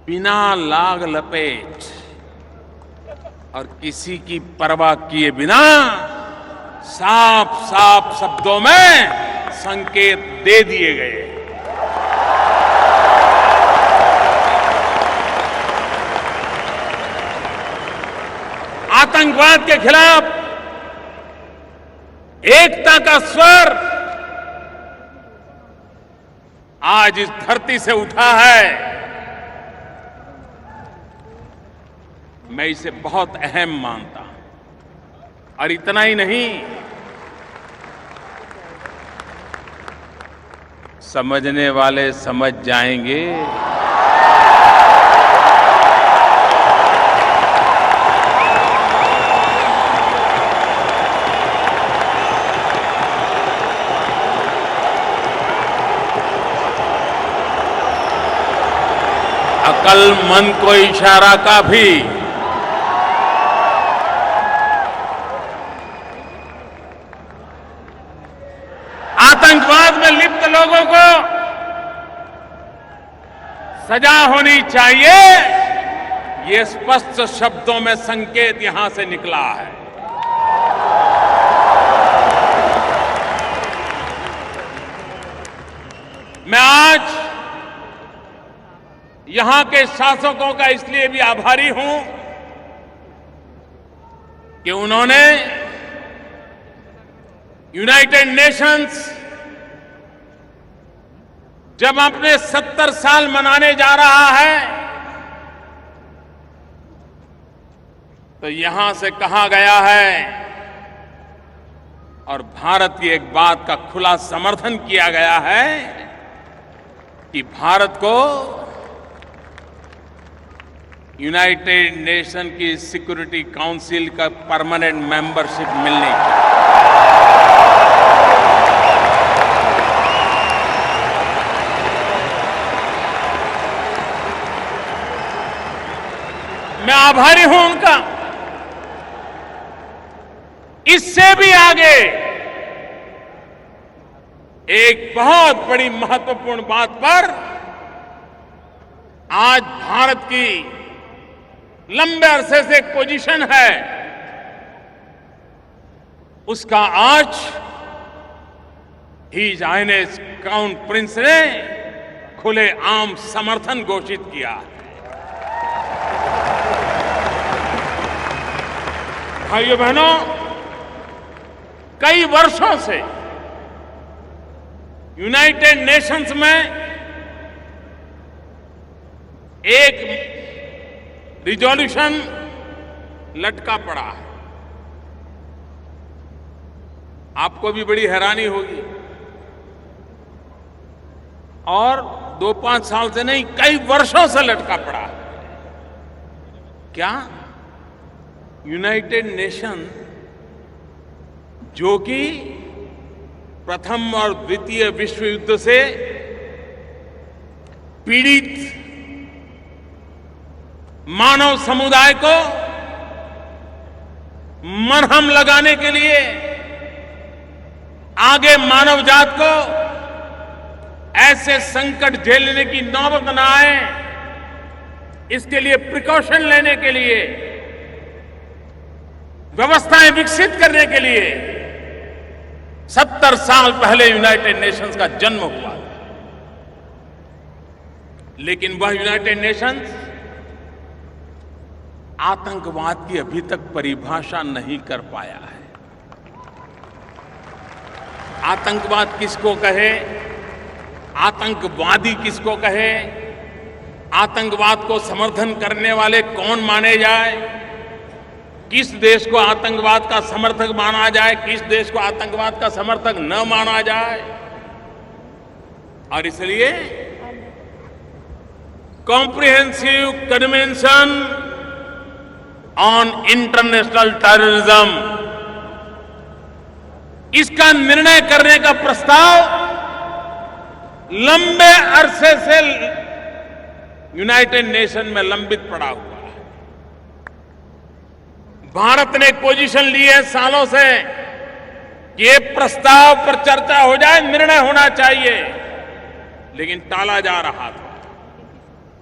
बिना लाग लपेट और किसी की परवाह किए बिना साफ साफ शब्दों में संकेत दे दिए गए। आतंकवाद के खिलाफ एकता का स्वर आज इस धरती से उठा है। मैं इसे बहुत अहम मानता हूं। और इतना ही नहीं, समझने वाले समझ जाएंगे। अक्लमंद को इशारा का भी आतंकवाद में लिप्त लोगों को सजा होनी चाहिए, ये स्पष्ट शब्दों में संकेत यहां से निकला है। मैं आज यहां के शासकों का इसलिए भी आभारी हूं कि उन्होंने यूनाइटेड नेशंस जब अपने 70 साल मनाने जा रहा है तो यहां से कहा गया है और भारत की एक बात का खुला समर्थन किया गया है कि भारत को यूनाइटेड नेशन की सिक्योरिटी काउंसिल का परमानेंट मेंबरशिप मिलनी चाहिए। मैं आभारी हूं उनका। इससे भी आगे एक बहुत बड़ी महत्वपूर्ण बात पर आज भारत की लंबे अरसे से एक पोजीशन है, उसका आज हिज हाइनेस क्राउन प्रिंस ने खुले आम समर्थन घोषित किया है। भाइयों बहनों, कई वर्षों से यूनाइटेड नेशंस में एक रिजोल्यूशन लटका पड़ा है। आपको भी बड़ी हैरानी होगी, और 2-5 साल से नहीं, कई वर्षों से लटका पड़ा है। क्या यूनाइटेड नेशन, जो कि प्रथम और द्वितीय विश्व युद्ध से पीड़ित मानव समुदाय को मरहम लगाने के लिए, आगे मानव जात को ऐसे संकट झेलने की नौबत न आए, इसके लिए प्रिकॉशन लेने के लिए, व्यवस्थाएं विकसित करने के लिए 70 साल पहले यूनाइटेड नेशंस का जन्म हुआ। लेकिन वह यूनाइटेड नेशंस आतंकवाद की अभी तक परिभाषा नहीं कर पाया है। आतंकवाद किसको कहे, आतंकवादी किसको कहे, आतंकवाद को समर्थन करने वाले कौन माने जाए, किस देश को आतंकवाद का समर्थक माना जाए, किस देश को आतंकवाद का समर्थक न माना जाए। और इसलिए comprehensive convention on international terrorism, इसका निर्णय करने का प्रस्ताव लंबे अरसे से यूनाइटेड नेशन में लंबित पड़ा हुआ है। भारत ने एक पोजीशन ली है सालों से कि ये प्रस्ताव पर चर्चा हो जाए, निर्णय होना चाहिए, लेकिन टाला जा रहा था।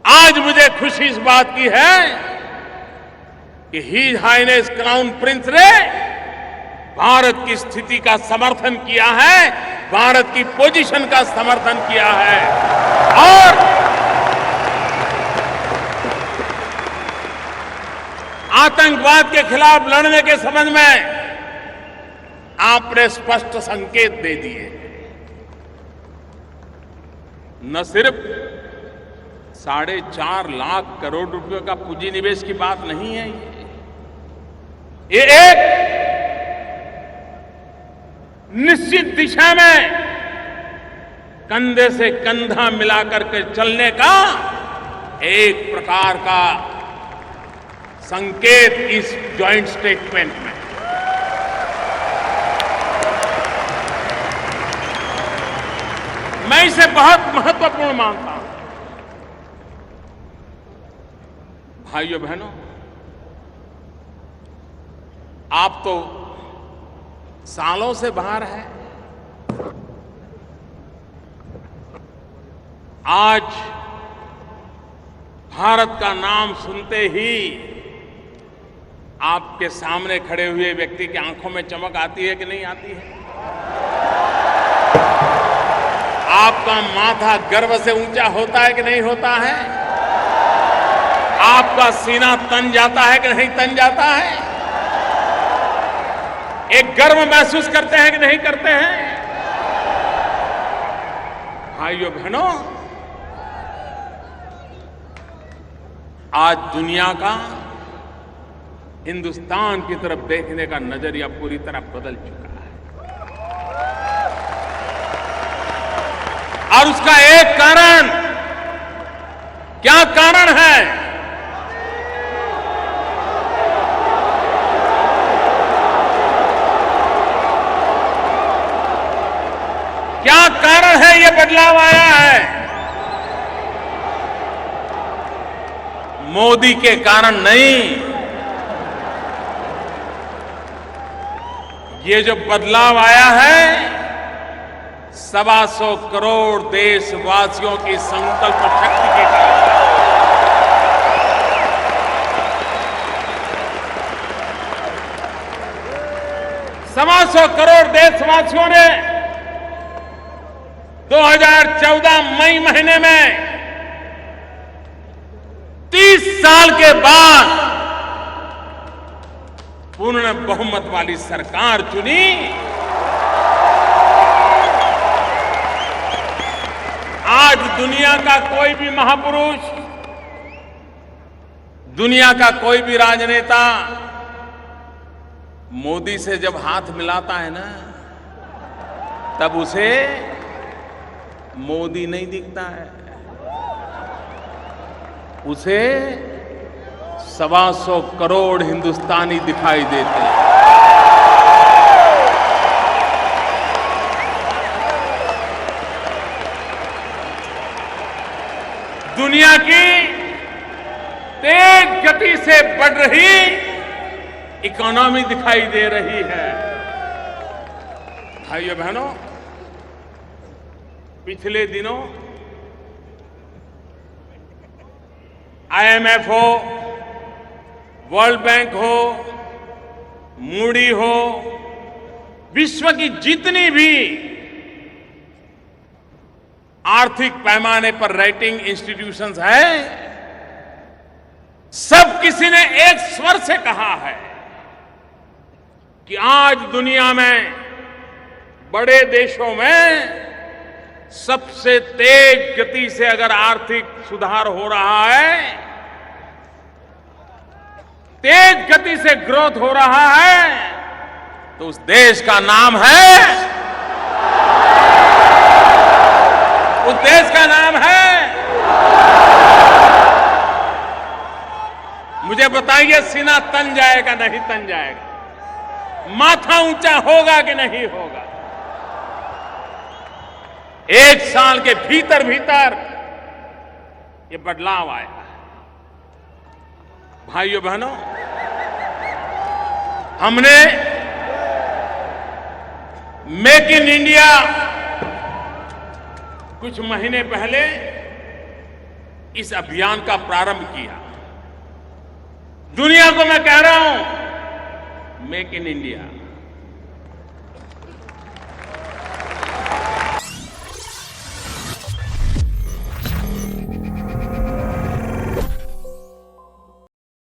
आज मुझे खुशी इस बात की है कि हिज हाइनेस क्राउन प्रिंस ने भारत की स्थिति का समर्थन किया है, भारत की पोजीशन का समर्थन किया है और आतंकवाद के खिलाफ लड़ने के संबंध में आपने स्पष्ट संकेत दे दिए। न सिर्फ 4.5 लाख करोड़ रुपयों का पूंजी निवेश की बात नहीं है, ये एक निश्चित दिशा में कंधे से कंधा मिलाकर के चलने का एक प्रकार का संकेत इस जॉइंट स्टेटमेंट में। मैं इसे बहुत महत्वपूर्ण मानता हूं। भाइयों बहनों, आप तो सालों से बाहर हैं। आज भारत का नाम सुनते ही आपके सामने खड़े हुए व्यक्ति की आंखों में चमक आती है कि नहीं आती है? आपका माथा गर्व से ऊंचा होता है कि नहीं होता है? आपका सीना तन जाता है कि नहीं तन जाता है? एक गर्व महसूस करते हैं कि नहीं करते हैं? भाइयों बहनों, आज दुनिया का हिंदुस्तान की तरफ देखने का नजरिया पूरी तरह बदल चुका है और उसका एक कारण, क्या कारण है? क्या कारण है ये बदलाव आया है? मोदी के कारण नहीं। ये जो बदलाव आया है 125 करोड़ देशवासियों की संकल्प शक्ति के कारण। 125 करोड़ देशवासियों ने 2014 मई महीने में 30 साल के बाद पूर्ण बहुमत वाली सरकार चुनी। आज दुनिया का कोई भी महापुरुष, दुनिया का कोई भी राजनेता मोदी से जब हाथ मिलाता है ना, तब उसे मोदी नहीं दिखता है, उसे 125 करोड़ हिंदुस्तानी दिखाई देते हैं। दुनिया की तेज गति से बढ़ रही इकोनॉमी दिखाई दे रही है। भाइयों बहनों, पिछले दिनों IMF हो, वर्ल्ड बैंक हो, मूडी हो, विश्व की जितनी भी आर्थिक पैमाने पर रेटिंग इंस्टीट्यूशंस हैं, सब किसी ने एक स्वर से कहा है कि आज दुनिया में बड़े देशों में सबसे तेज गति से अगर आर्थिक सुधार हो रहा है, तेज गति से ग्रोथ हो रहा है, तो उस देश का नाम है, उस देश का नाम है, मुझे बताइए सीना तन जाएगा नहीं तन जाएगा? माथा ऊंचा होगा कि नहीं होगा? एक साल के भीतर भीतर ये बदलाव आया है। भाइयों बहनों, हमने मेक इन इंडिया कुछ महीने पहले इस अभियान का प्रारंभ किया। दुनिया को मैं कह रहा हूं, मेक इन इंडिया।